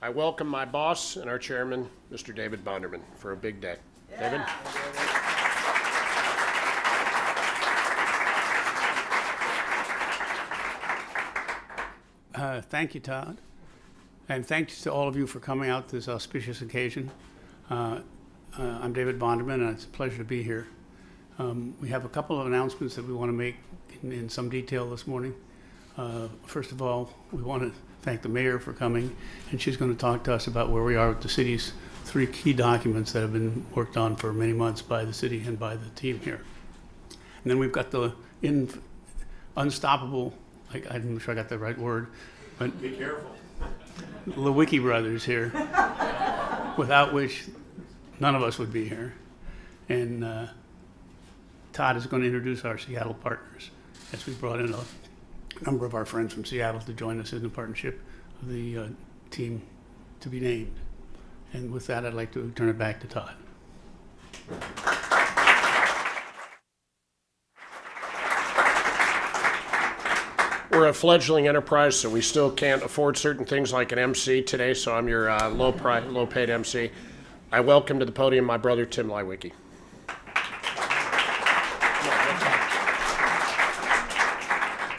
I welcome my boss and our chairman, Mr. David Bonderman, for a big day. David? Thank you, Todd. And thanks to all of you for coming out to this auspicious occasion. I'm David Bonderman, and it's a pleasure to be here. We have a couple of announcements that we want to make in some detail this morning. First of all, we want to thank the mayor for coming, and she's going to talk to us about where we are with the city's 3 key documents that have been worked on for many months by the city and by the team here. And then we've got the unstoppable, I'm not sure I got the right word, but be careful. The Wiki brothers here, without which none of us would be here. And Todd is going to introduce our Seattle partners, as we brought in a number of our friends from Seattle to join us in the partnership of the team to be named. And with that, I'd like to turn it back to Todd. We're a fledgling enterprise, so we still can't afford certain things like an MC today, so I'm your low-paid MC. I welcome to the podium my brother, Tim Leiweke.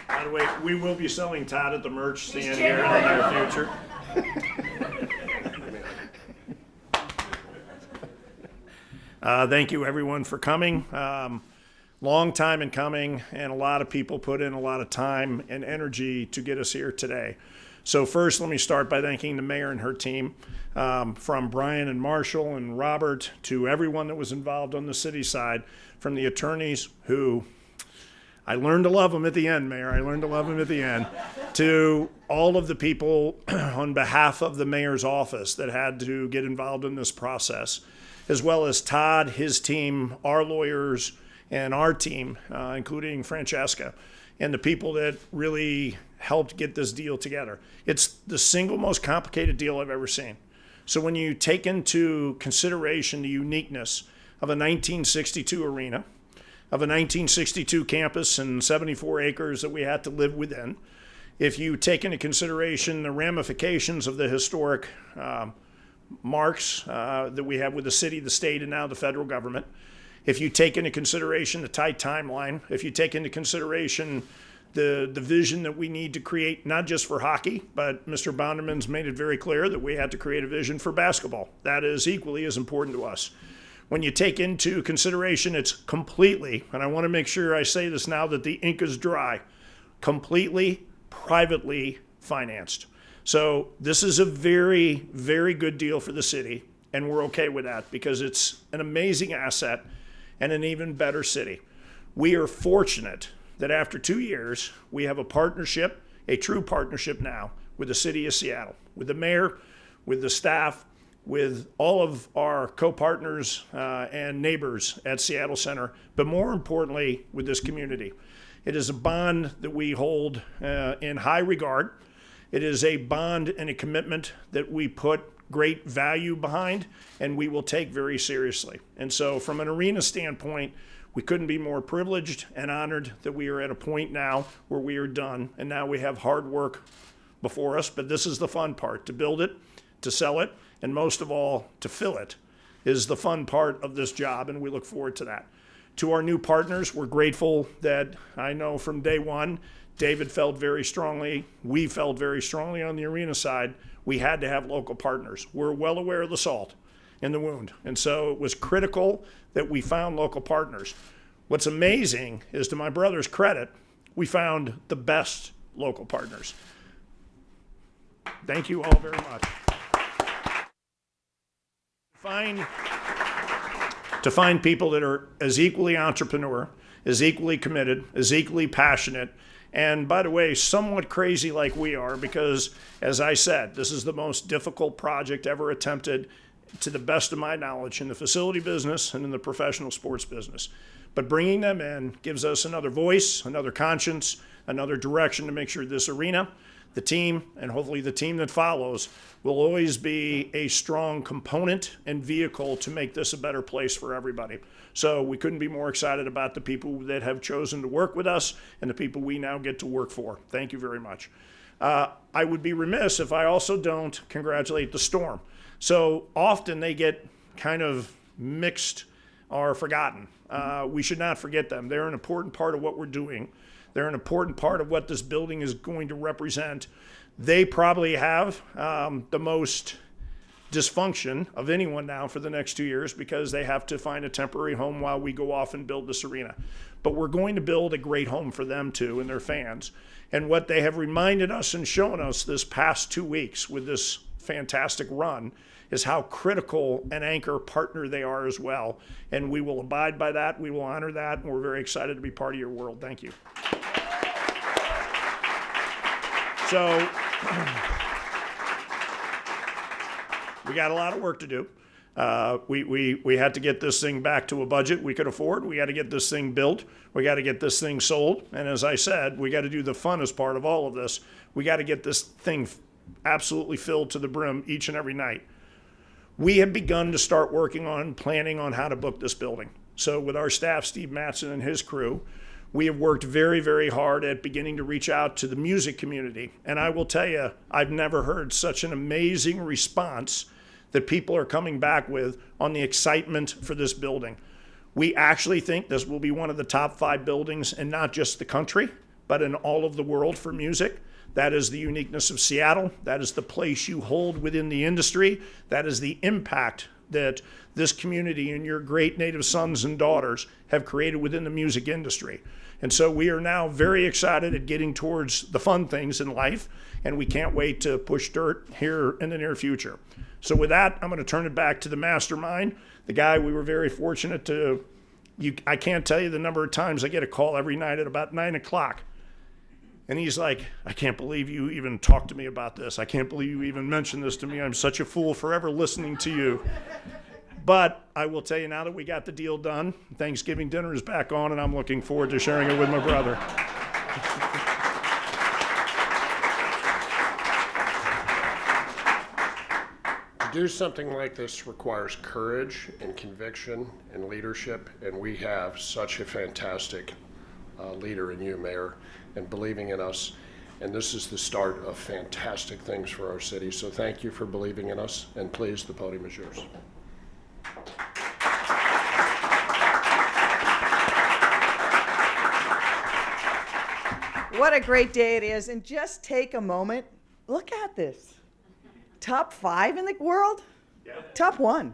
By the way, we will be selling Todd at the merch stand here in the near future. Thank you, everyone, for coming. Long time in coming, and a lot of people put in a lot of time and energy to get us here today. So first, let me start by thanking the mayor and her team, from Brian and Marshall and Robert to everyone that was involved on the city side, from the attorneys who, I learned to love them at the end, Mayor, I learned to love them at the end, to all of the people on behalf of the mayor's office that had to get involved in this process, as well as Todd, his team, our lawyers, and our team, including Francesca, and the people that really helped get this deal together. It's the single most complicated deal I've ever seen. So when you take into consideration the uniqueness of a 1962 arena, of a 1962 campus and 74 acres that we had to live within, if you take into consideration the ramifications of the historic marks that we have with the city, the state, and now the federal government, if you take into consideration the tight timeline, if you take into consideration the vision that we need to create, not just for hockey, but Mr. Bonderman's made it very clear that we had to create a vision for basketball. That is equally as important to us. When you take into consideration it's completely, and I want to make sure I say this now that the ink is dry, completely privately financed. So this is a very, very good deal for the city, and we're okay with that because it's an amazing asset and an even better city. We are fortunate that after 2 years, we have a partnership, a true partnership now, with the city of Seattle, with the mayor, with the staff, with all of our co-partners and neighbors at Seattle Center, but more importantly, with this community. It is a bond that we hold in high regard. It is a bond and a commitment that we put great value behind, and we will take very seriously. And so from an arena standpoint, we couldn't be more privileged and honored that we are at a point now where we are done, and now we have hard work before us, but this is the fun part. To build it, to sell it, and most of all, to fill it is the fun part of this job, and we look forward to that. To our new partners, we're grateful that I know from day one, David felt very strongly, we felt very strongly on the arena side, we had to have local partners. We're well aware of the salt in the wound. And so it was critical that we found local partners. What's amazing is, to my brother's credit, we found the best local partners. Thank you all very much. To find people that are as equally entrepreneur, as equally committed, as equally passionate, and by the way, somewhat crazy like we are, because as I said, this is the most difficult project ever attempted, to the best of my knowledge, in the facility business and in the professional sports business. But bringing them in gives us another voice, another conscience, another direction to make sure this arena, the team, and hopefully the team that follows, will always be a strong component and vehicle to make this a better place for everybody. So we couldn't be more excited about the people that have chosen to work with us and the people we now get to work for. Thank you very much. I would be remiss if I also don't congratulate the Storm. So often they get kind of mixed or forgotten. We should not forget them. They're an important part of what we're doing. They're an important part of what this building is going to represent. They probably have the most dysfunction of anyone now for the next 2 years because they have to find a temporary home while we go off and build this arena. But we're going to build a great home for them too and their fans. And what they have reminded us and shown us this past 2 weeks with this fantastic run is how critical an anchor partner they are as well. And we will abide by that. We will honor that. And we're very excited to be part of your world. Thank you. So we got a lot of work to do. We had to get this thing back to a budget we could afford. We got to get this thing built. We got to get this thing sold. And as I said, we got to do the funnest part of all of this. We got to get this thing absolutely filled to the brim each and every night. We have begun to start working on planning on how to book this building. So with our staff, Steve Mattson and his crew, we have worked very, very hard at beginning to reach out to the music community. And I will tell you, I've never heard such an amazing response that people are coming back with on the excitement for this building. We actually think this will be one of the top 5 buildings in not just the country, but in all of the world for music. That is the uniqueness of Seattle. That is the place you hold within the industry. That is the impact that this community and your great native sons and daughters have created within the music industry. And so we are now very excited at getting towards the fun things in life, and we can't wait to push dirt here in the near future. So with that, I'm going to turn it back to the mastermind, the guy we were very fortunate to, I can't tell you the number of times I get a call every night at about 9 o'clock. And he's like, I can't believe you even talked to me about this. I can't believe you even mentioned this to me. I'm such a fool forever listening to you. But I will tell you now that we got the deal done, Thanksgiving dinner is back on, and I'm looking forward to sharing it with my brother. To do something like this requires courage and conviction and leadership, and we have such a fantastic leader in you, Mayor, and believing in us. And this is the start of fantastic things for our city. So thank you for believing in us, and please, the podium is yours. What a great day it is. And just take a moment. Look at this. Top 5 in the world? Yeah. Top 1.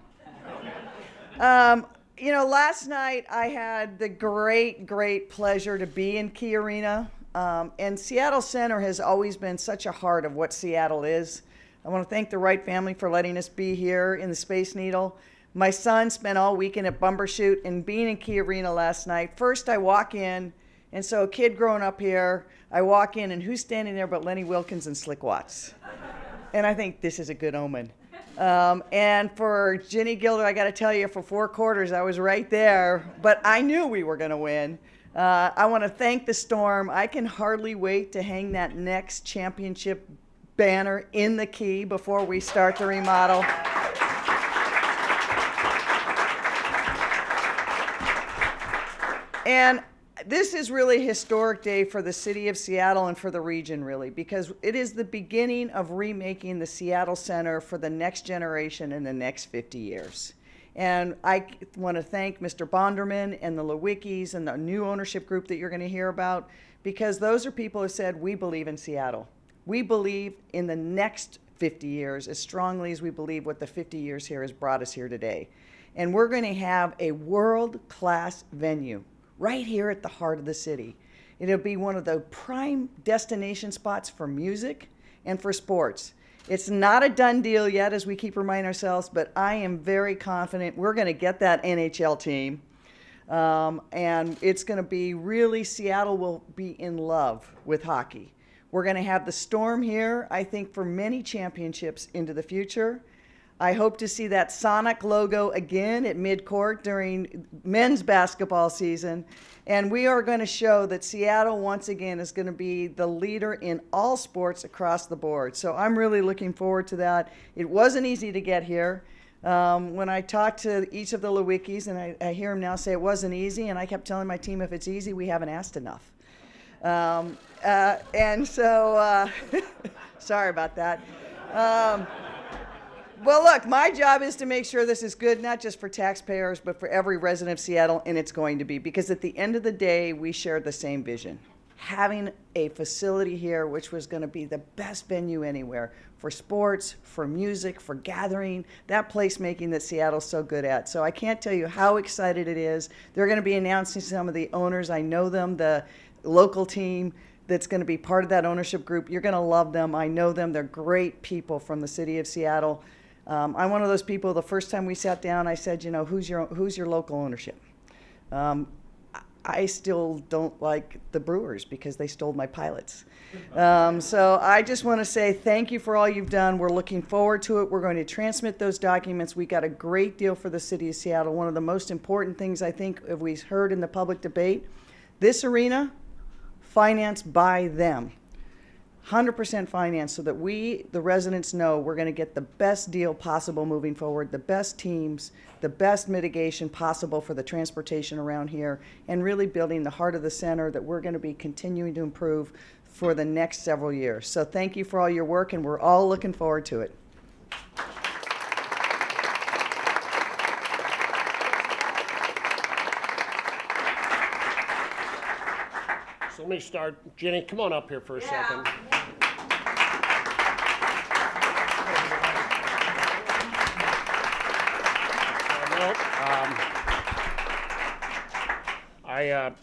Last night I had the great pleasure to be in Key Arena. And Seattle Center has always been such a heart of what Seattle is. I want to thank the Wright family for letting us be here in the Space Needle. My son spent all weekend at Bumbershoot, and being in Key Arena last night, first I walk in, and so a kid growing up here, I walk in, and who's standing there but Lenny Wilkens and Slick Watts? And I think this is a good omen. And for Ginny Gilder, I got to tell you, for 4 quarters, I was right there, but I knew we were going to win. I want to thank the Storm. I can hardly wait to hang that next championship banner in the Key before we start the remodel. And this is really a historic day for the city of Seattle and for the region, really, because it is the beginning of remaking the Seattle Center for the next generation in the next 50 years. And I want to thank Mr. Bonderman and the Lewickis and the new ownership group that you're going to hear about, because those are people who said, we believe in Seattle. We believe in the next 50 years as strongly as we believe what the 50 years here has brought us here today. And we're going to have a world-class venue right here at the heart of the city. It'll be one of the prime destination spots for music and for sports. It's not a done deal yet, as we keep reminding ourselves, but I am very confident we're going to get that NHL team. And it's going to be really, Seattle will be in love with hockey. We're going to have the Storm here, I think, for many championships into the future. I hope to see that Sonic logo again at midcourt during men's basketball season. And we are going to show that Seattle, once again, is going to be the leader in all sports across the board. So I'm really looking forward to that. It wasn't easy to get here. When I talked to each of the Lewickis, and I hear them now say it wasn't easy, and I kept telling my team, if it's easy, we haven't asked enough. And so, sorry about that. Well, look, my job is to make sure this is good, not just for taxpayers, but for every resident of Seattle, and it's going to be, because at the end of the day, we share the same vision. Having a facility here, which was going to be the best venue anywhere for sports, for music, for gathering, that placemaking that Seattle's so good at. So I can't tell you how excited it is. They're going to be announcing some of the owners. I know them, the local team that's going to be part of that ownership group. You're going to love them. I know them. They're great people from the city of Seattle. I'm one of those people, the first time we sat down, I said, you know, who's your local ownership? I still don't like the Brewers because they stole my pilots. So I just want to say thank you for all you've done. We're looking forward to it. We're going to transmit those documents. We got a great deal for the city of Seattle. One of the most important things I think we heard in the public debate, this arena financed by them. 100% finance, so that we, the residents, know we're going to get the best deal possible moving forward, the best teams, the best mitigation possible for the transportation around here, and really building the heart of the center that we're going to be continuing to improve for the next several years. So thank you for all your work, and we're all looking forward to it. So let me start. Jenny, come on up here for a second.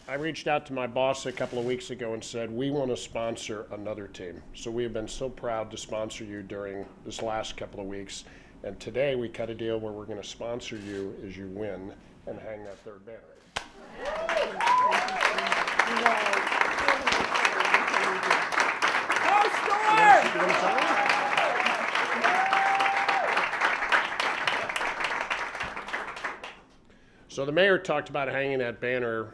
I reached out to my boss a couple of weeks ago and said, we want to sponsor another team. So we have been so proud to sponsor you during this last couple of weeks. And today we cut a deal where we're going to sponsor you as you win and hang that third banner. So the mayor talked about hanging that banner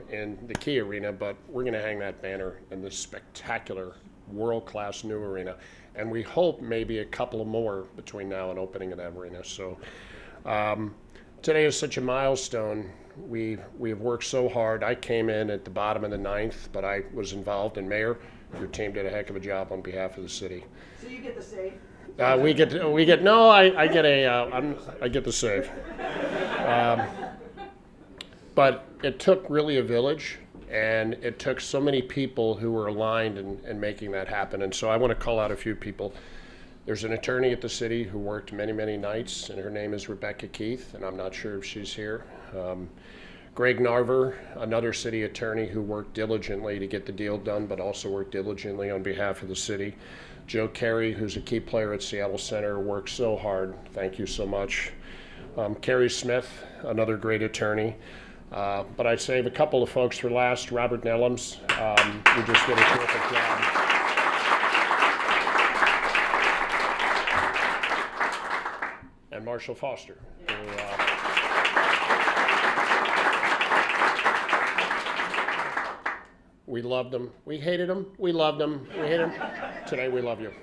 in the Key Arena, but we're going to hang that banner in this spectacular, world-class new arena. And we hope maybe a couple of more between now and opening of that arena. So today is such a milestone. We have worked so hard. I came in at the bottom of the ninth, but I was involved, and Mayor, your team did a heck of a job on behalf of the city. So you get the save? I get the save. But it took really a village, and it took so many people who were aligned in making that happen. And so I want to call out a few people. There's an attorney at the city who worked many, many nights, and her name is Rebecca Keith, and I'm not sure if she's here. Greg Narver, another city attorney who worked diligently to get the deal done, but also worked diligently on behalf of the city. Joe Carey, who's a key player at Seattle Center, worked so hard. Thank you so much. Carrie Smith, another great attorney. But I'd save a couple of folks for last. Robert Nellums, who just did a terrific job. And Marshall Foster, who, we loved him. We hated him. We loved him. We hated him. Today we love you.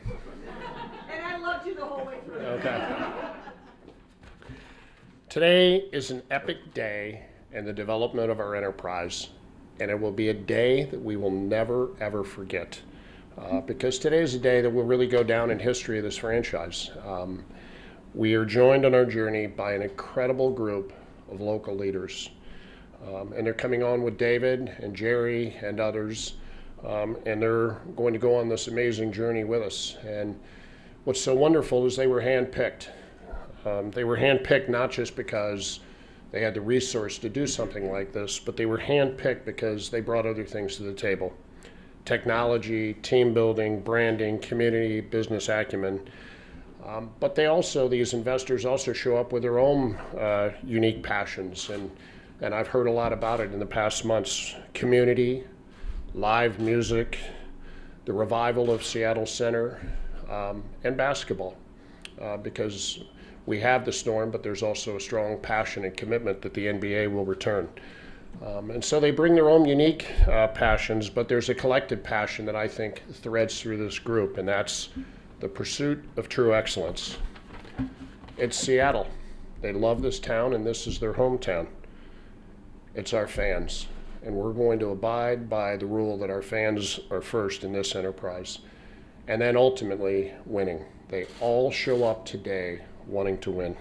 And I loved you the whole way through. Okay. Today is an epic day in the development of our enterprise, and it will be a day that we will never, ever forget. Because today is a day that will really go down in history of this franchise. We are joined on our journey by an incredible group of local leaders. And they're coming on with David and Jerry and others, and they're going to go on this amazing journey with us. And what's so wonderful is they were handpicked. They were handpicked not just because they had the resource to do something like this, but they were handpicked because they brought other things to the table. Technology, team building, branding, community, business acumen. But these investors also show up with their own unique passions, and I've heard a lot about it in the past months. Community, live music, the revival of Seattle Center, and basketball, because we have the Storm, but there's also a strong passion and commitment that the NBA will return. And so they bring their own unique passions, but there's a collective passion that I think threads through this group, and that's the pursuit of true excellence. It's Seattle. They love this town, and this is their hometown. It's our fans. and we're going to abide by the rule that our fans are first in this enterprise, and then ultimately winning. They all show up today wanting to win.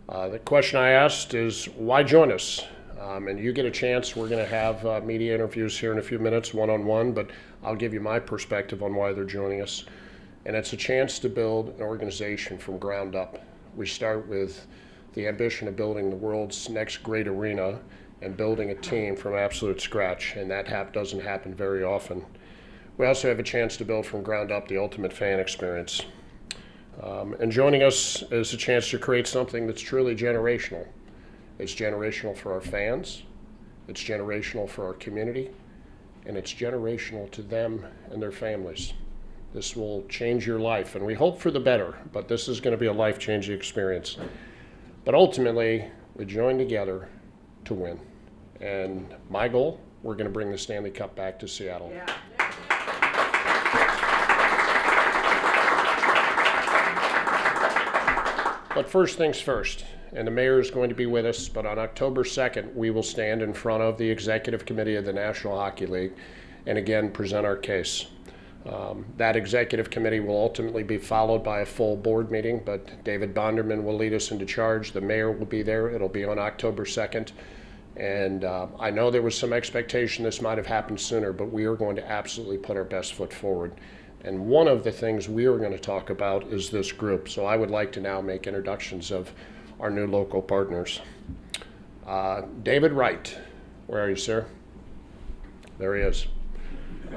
The question I asked is, why join us? And you get a chance. We're going to have media interviews here in a few minutes, one-on-one, but I'll give you my perspective on why they're joining us. And it's a chance to build an organization from ground up. We start with the ambition of building the world's next great arena and building a team from absolute scratch, and that doesn't happen very often. We also have a chance to build from ground up the ultimate fan experience. And joining us is a chance to create something that's truly generational. It's generational for our fans, it's generational for our community, and it's generational to them and their families. This will change your life, and we hope for the better, but this is going to be a life-changing experience. But ultimately, we join together to win. And my goal, we're going to bring the Stanley Cup back to Seattle. Yeah. But first things first, and the mayor is going to be with us, but on October 2nd, we will stand in front of the Executive Committee of the National Hockey League and again present our case. That Executive Committee will ultimately be followed by a full board meeting, but David Bonderman will lead us into charge. The mayor will be there. It'll be on October 2nd. And I know there was some expectation this might have happened sooner, but we are going to absolutely put our best foot forward. And one of the things we are going to talk about is this group. So I would like to now make introductions of our new local partners. David Wright, where are you, sir? There he is.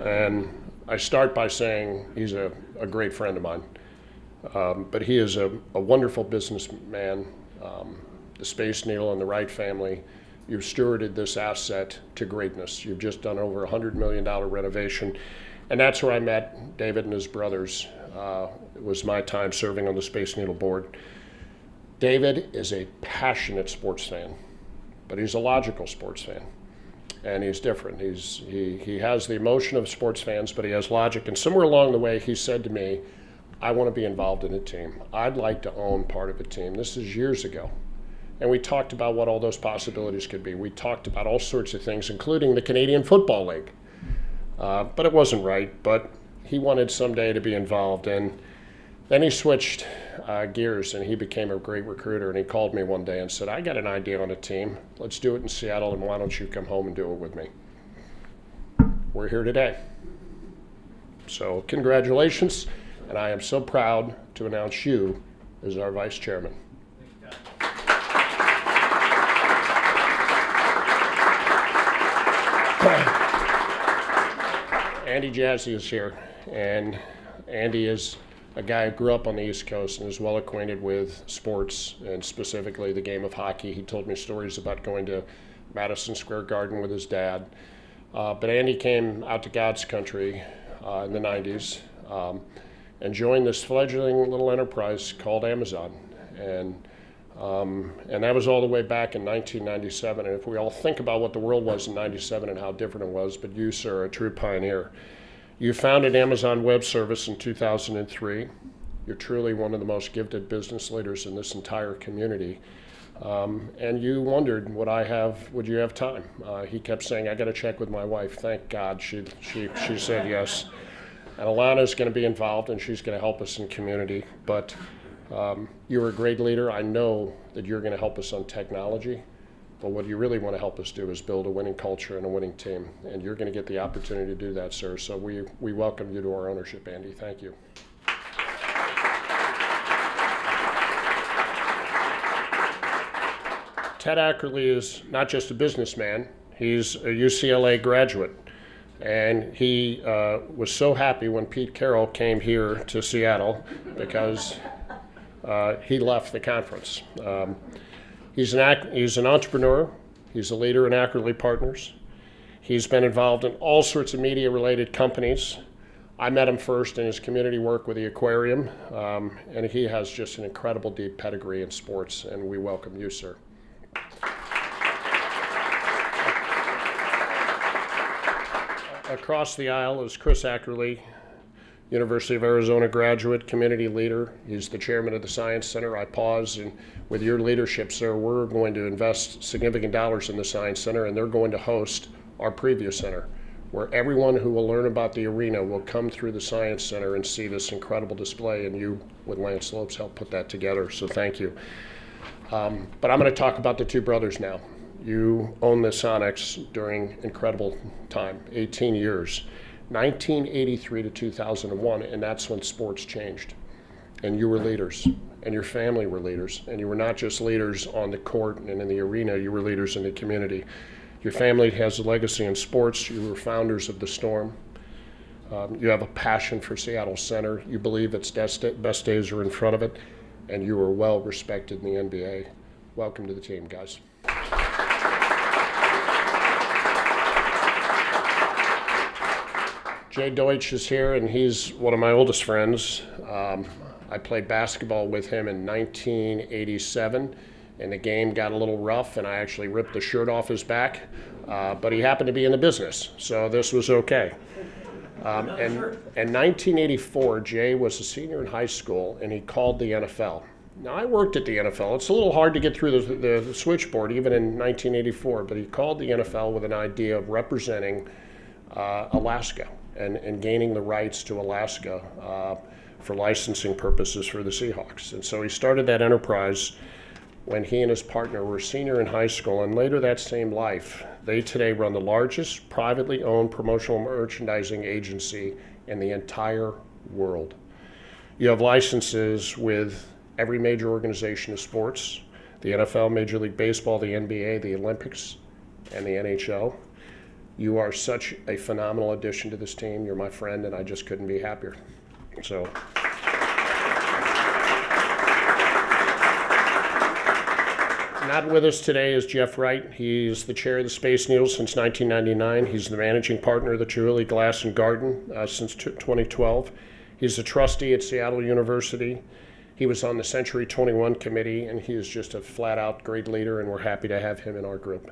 And I start by saying he's a great friend of mine. But he is a wonderful businessman. The Space Needle and the Wright family, you've stewarded this asset to greatness. You've just done over $100 million renovation. And that's where I met David and his brothers. It was my time serving on the Space Needle board. David is a passionate sports fan, but he's a logical sports fan. And he's different. He has the emotion of sports fans, but he has logic. And somewhere along the way, he said to me, I want to be involved in a team. I'd like to own part of a team. This is years ago. And we talked about what all those possibilities could be. We talked about all sorts of things, including the Canadian Football League. But it wasn't right, but he wanted someday to be involved. And then he switched gears and he became a great recruiter. And he called me one day and said, I got an idea on a team. Let's do it in Seattle, and why don't you come home and do it with me? We're here today. So congratulations, and I am so proud to announce you as our vice chairman. Andy Jazzy is here, and Andy is a guy who grew up on the East Coast and is well acquainted with sports, and specifically the game of hockey. He told me stories about going to Madison Square Garden with his dad. But Andy came out to God's country in the 90s and joined this fledgling little enterprise called Amazon. And that was all the way back in 1997. And if we all think about what the world was in 97 and how different it was, but you, sir, are a true pioneer. You founded Amazon Web Service in 2003. You're truly one of the most gifted business leaders in this entire community. And you wondered, would you have time? He kept saying, I got to check with my wife. Thank God she said yes. And Alana's going to be involved, and she's going to help us in community. But you're a great leader. I know that you're going to help us on technology. But what you really want to help us do is build a winning culture and a winning team. And you're going to get the opportunity to do that, sir. So we welcome you to our ownership, Andy. Thank you. Ted Ackerley is not just a businessman. He's a UCLA graduate. And he was so happy when Pete Carroll came here to Seattle because he left the conference. He's an entrepreneur. He's a leader in Ackerley Partners. He's been involved in all sorts of media-related companies. I met him first in his community work with the aquarium, and he has just an incredible deep pedigree in sports, and we welcome you, sir. Across the aisle is Chris Ackerley. University of Arizona graduate, community leader. He's the chairman of the Science Center. I pause, and with your leadership, sir, we're going to invest significant dollars in the Science Center, and they're going to host our preview center, where everyone who will learn about the arena will come through the Science Center and see this incredible display, and you, with Lance Lopes, helped put that together, so thank you. But I'm going to talk about the two brothers now. You owned the Sonics during incredible time, 18 years. 1983 to 2001, and that's when sports changed. And you were leaders, and your family were leaders, and you were not just leaders on the court and in the arena, you were leaders in the community. Your family has a legacy in sports. You were founders of the Storm. You have a passion for Seattle Center. You believe its best days are in front of it, and you are well respected in the NBA. Welcome to the team, guys. Jay Deutsch is here, and he's one of my oldest friends. I played basketball with him in 1987, and the game got a little rough, and I actually ripped the shirt off his back, but he happened to be in the business, so this was okay. And in 1984, Jay was a senior in high school, and he called the NFL. Now, I worked at the NFL. It's a little hard to get through the switchboard, even in 1984, but he called the NFL with an idea of representing Alaska and gaining the rights to Alaska for licensing purposes for the Seahawks. And so he started that enterprise when he and his partner were senior in high school, and later that same life, they today run the largest privately owned promotional merchandising agency in the entire world. You have licenses with every major organization of sports, the NFL, Major League Baseball, the NBA, the Olympics, and the NHL. You are such a phenomenal addition to this team. You're my friend, and I just couldn't be happier. So. Not with us today is Jeff Wright. He's the chair of the Space Needle since 1999. He's the managing partner of the Chihuly Glass and Garden since 2012. He's a trustee at Seattle University. He was on the Century 21 committee, and he is just a flat-out great leader, and we're happy to have him in our group.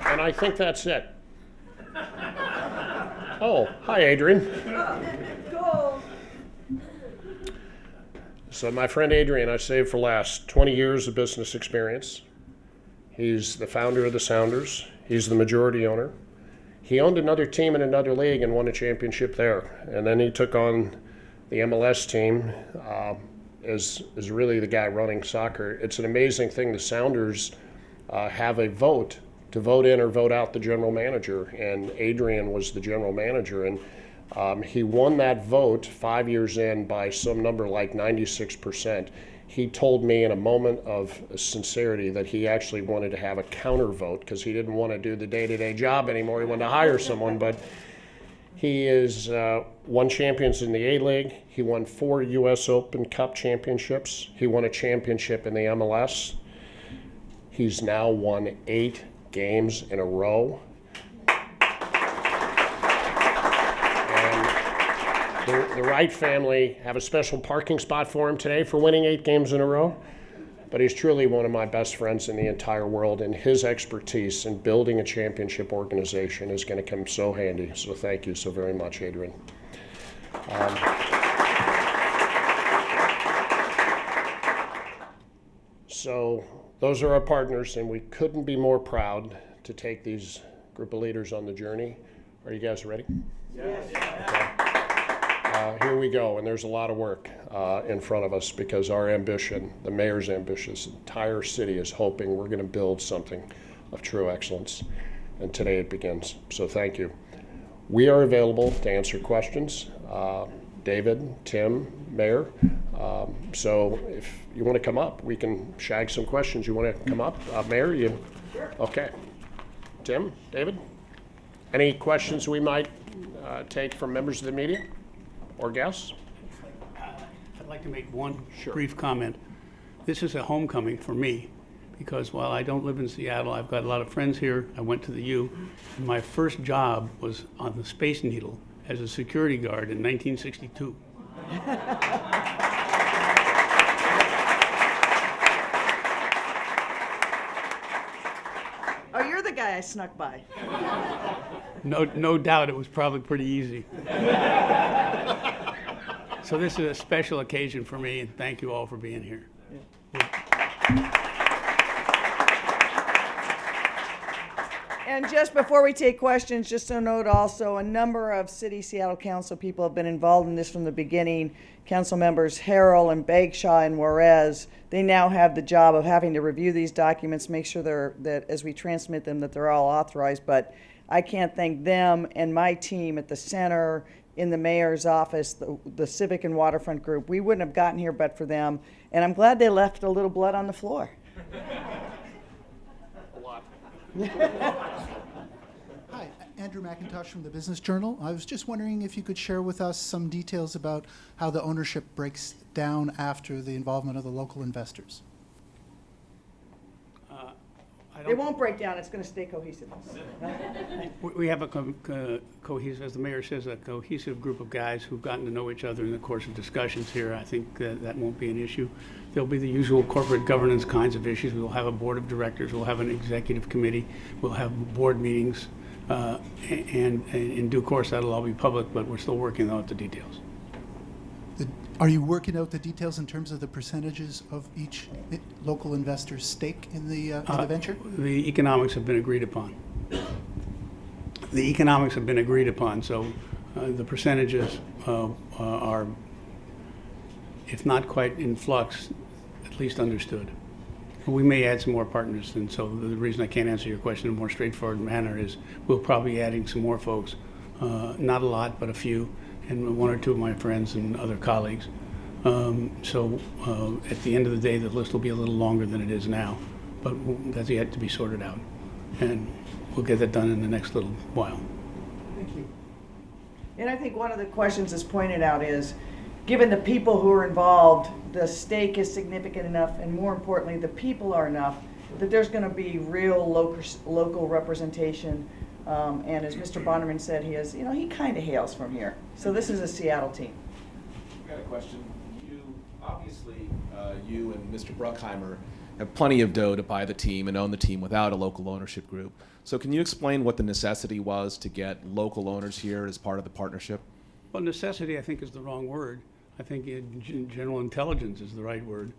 And I think that's it. Oh, hi, Adrian. So my friend Adrian, I saved for last, 20 years of business experience. He's the founder of the Sounders. He's the majority owner. He owned another team in another league and won a championship there. And then he took on the MLS team as really the guy running soccer. It's an amazing thing. The Sounders have a vote to vote in or vote out the general manager, and Adrian was the general manager, and he won that vote 5 years in by some number like 96%. He told me in a moment of sincerity that he actually wanted to have a counter vote because he didn't want to do the day-to-day job anymore. He wanted to hire someone, but he is won champions in the A-League. He won 4 U.S. Open Cup championships. He won a championship in the MLS. He's now won 8 games in a row. And the Wright family have a special parking spot for him today for winning 8 games in a row. But he's truly one of my best friends in the entire world, and his expertise in building a championship organization is going to come so handy. So thank you so very much, Adrian. So those are our partners, and we couldn't be more proud to take these group of leaders on the journey. Are you guys ready? Yes. Okay. Here we go, and there's a lot of work in front of us because our ambition, the mayor's ambition, the entire city is hoping we're going to build something of true excellence, and today it begins. So thank you. We are available to answer questions. David, Tim, Mayor. So if you want to come up, we can shag some questions. You want to come up? Mayor, you? Sure. Okay. Tim, David? Any questions we might take from members of the media or guests? I'd like to make one brief comment. This is a homecoming for me because while I don't live in Seattle, I've got a lot of friends here. I went to the U, and my first job was on the Space Needle as a security guard in 1962. Oh, you're the guy I snuck by. No doubt it was probably pretty easy. So this is a special occasion for me, and thank you all for being here. And just before we take questions, just a note also, a number of City Seattle Council people have been involved in this from the beginning. Council members Harrell and Bagshaw and Juarez, they now have the job of having to review these documents, make sure that as we transmit them that they're all authorized. But I can't thank them and my team at the center, in the mayor's office, the Civic and Waterfront group. We wouldn't have gotten here but for them. And I'm glad they left a little blood on the floor. Hi, Andrew McIntosh from the Business Journal. I was just wondering if you could share with us some details about how the ownership breaks down after the involvement of the local investors. It won't break down, it's gonna stay cohesive. We have a cohesive, as the mayor says, a cohesive group of guys who've gotten to know each other in the course of discussions here. I think that won't be an issue. There'll be the usual corporate governance kinds of issues. We'll have a board of directors, we'll have an executive committee, we'll have board meetings, and in due course that'll all be public, but we're still working out the details. Are you working out the details in terms of the percentages of each local investor's stake in the venture? The economics have been agreed upon. The economics have been agreed upon, so the percentages are, if not quite in flux, at least understood. We may add some more partners, and so the reason I can't answer your question in a more straightforward manner is we'll probably be adding some more folks. Not a lot, but a few, and one or two of my friends and other colleagues. So at the end of the day, the list will be a little longer than it is now, but that's yet to be sorted out. And we'll get that done in the next little while. Thank you. And I think one of the questions that's pointed out is, given the people who are involved, the stake is significant enough, and more importantly, the people are enough, that there's gonna be real local representation. And as Mr. Bonderman said, he kind of hails from here. So this is a Seattle team. I've got a question. Obviously, you and Mr. Bruckheimer have plenty of dough to buy the team and own the team without a local ownership group. So can you explain what the necessity was to get local owners here as part of the partnership? Well, necessity, I think, is the wrong word. I think general intelligence is the right word.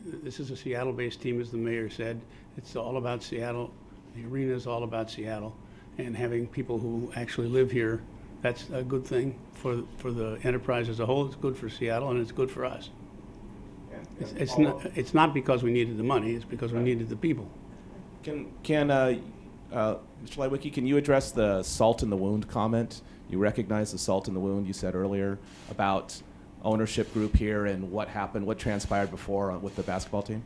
This is a Seattle-based team, as the mayor said. It's all about Seattle. The arena is all about Seattle, and having people who actually live here, that's a good thing for the enterprise as a whole. It's good for Seattle, and it's good for us. It's not because we needed the money, it's because we needed the people. Can Mr. Lewicki, can you address the salt in the wound comment? You recognize the salt in the wound you said earlier about ownership group here and what happened, what transpired before with the basketball team?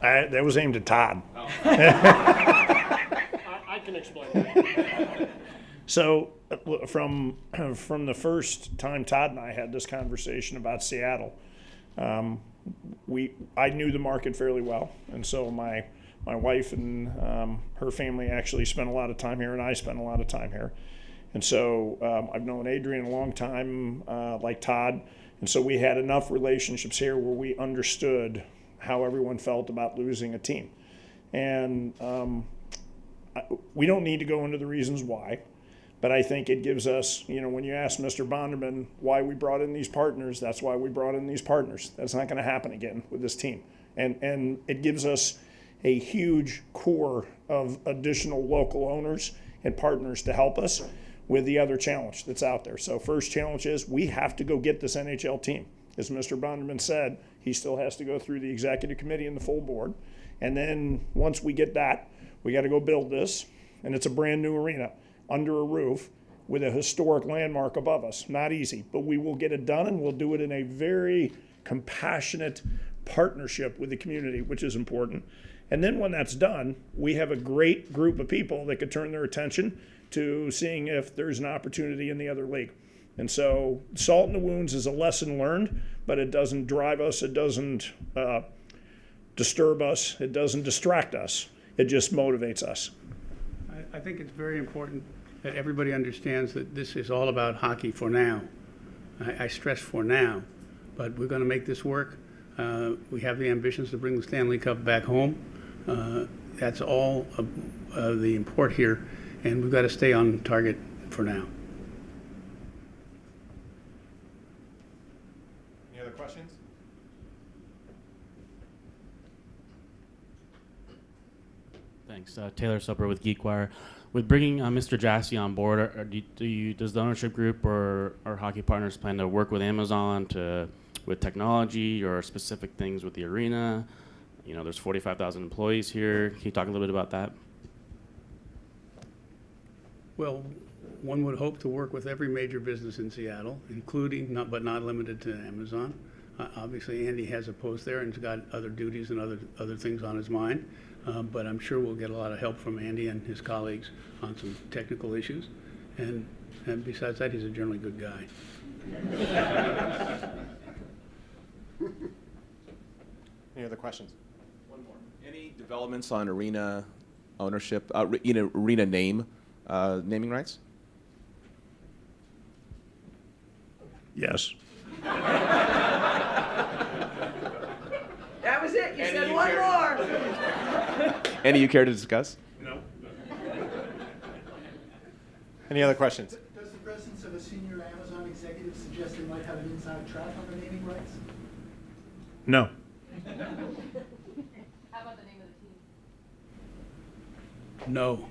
That was aimed at Todd. I can explain that. So from the first time Todd and I had this conversation about Seattle, I knew the market fairly well, and so my wife and her family actually spent a lot of time here, and I spent a lot of time here. And so I've known Adrian a long time, like Todd, and so we had enough relationships here where we understood how everyone felt about losing a team. And we don't need to go into the reasons why, but I think it gives us, when you ask Mr. Bonderman why we brought in these partners, that's why we brought in these partners. That's not going to happen again with this team. And it gives us a huge core of additional local owners and partners to help us with the other challenge that's out there. So first challenge is we have to go get this NHL team. As Mr. Bonderman said, he still has to go through the executive committee and the full board. And then once we get that, we got to go build this. And it's a brand new arena under a roof with a historic landmark above us. Not easy, but we will get it done, and we'll do it in a very compassionate partnership with the community, which is important. And then when that's done, we have a great group of people that could turn their attention to seeing if there's an opportunity in the other league. And so salt in the wounds is a lesson learned, but it doesn't drive us, it doesn't disturb us, it doesn't distract us, it just motivates us. I think it's very important that everybody understands that this is all about hockey for now. I stress for now, but we're going to make this work. We have the ambitions to bring the Stanley Cup back home. that's all the import here, and we've got to stay on target for now. Any other questions? Thanks. Taylor Supper with GeekWire. With bringing Mr. Jassy on board, does the ownership group or hockey partners plan to work with Amazon with technology or specific things with the arena? You know, there's 45,000 employees here. Can you talk a little bit about that? Well, one would hope to work with every major business in Seattle, including, but not limited to Amazon. Obviously, Andy has a post there and has got other duties and other things on his mind. But I'm sure we'll get a lot of help from Andy and his colleagues on some technical issues. And besides that, he's a generally good guy. Any other questions? One more. Any developments on arena ownership, arena name, naming rights? Yes. That was it. You said one more. Any you care to discuss? No. Any other questions? Does the presence of a senior Amazon executive suggest they might have an inside track on the naming rights? No. How about the name of the team? No.